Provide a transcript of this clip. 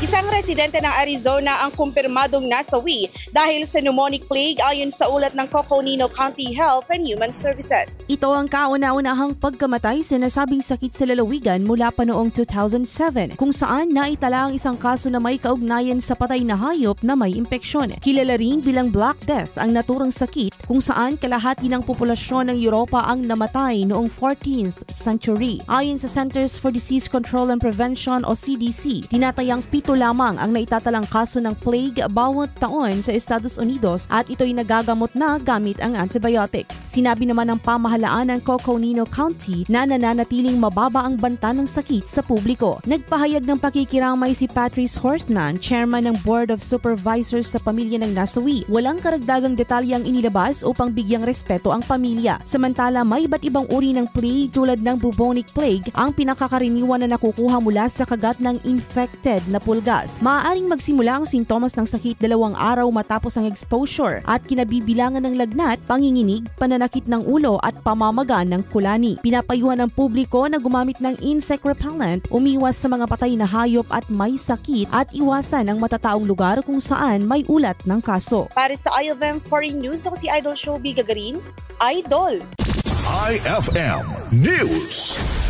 Isang residente ng Arizona ang kumpirmadong nasawi dahil sa pneumonic plague ayon sa ulat ng Coconino County Health and Human Services. Ito ang kauna-unahang pagkamatay sa nasabing sakit sa lalawigan mula pa noong 2007 kung saan naitala ang isang kaso na may kaugnayan sa patay na hayop na may impeksyon. Kilala rin bilang Black Death ang naturang sakit kung saan kalahati ng populasyon ng Europa ang namatay noong 14th century. Ayon sa Centers for Disease Control and Prevention o CDC, tinatayang 7 lamang ang naitatalang kaso ng plague bawat taon sa Estados Unidos at ito'y nagagamot na gamit ang antibiotics. Sinabi naman ng pamahalaan ng Coconino County na nananatiling mababa ang banta ng sakit sa publiko. Nagpahayag ng pakikiramay si Patrice Horsnan, chairman ng Board of Supervisors sa pamilya ng nasawi. Walang karagdagang detalye ang inilabas upang bigyang respeto ang pamilya. Samantala, may iba't ibang uri ng plague tulad ng bubonic plague ang pinakakaraniwan na nakukuha mula sa kagat ng infected na pulgas. Maaaring magsimula ang sintomas ng sakit 2 araw matapos ang exposure at kinabibilangan ng lagnat, panginginig, pananakit ng ulo at pamamaga ng kulani. Pinapayuhan ng publiko na gumamit ng insect repellent, umiwas sa mga patay na hayop at may sakit at iwasan ang matataong lugar kung saan may ulat ng kaso. Para sa IFM Foreign News, ako si Idol Showby Gagarin, Idol! IFM News.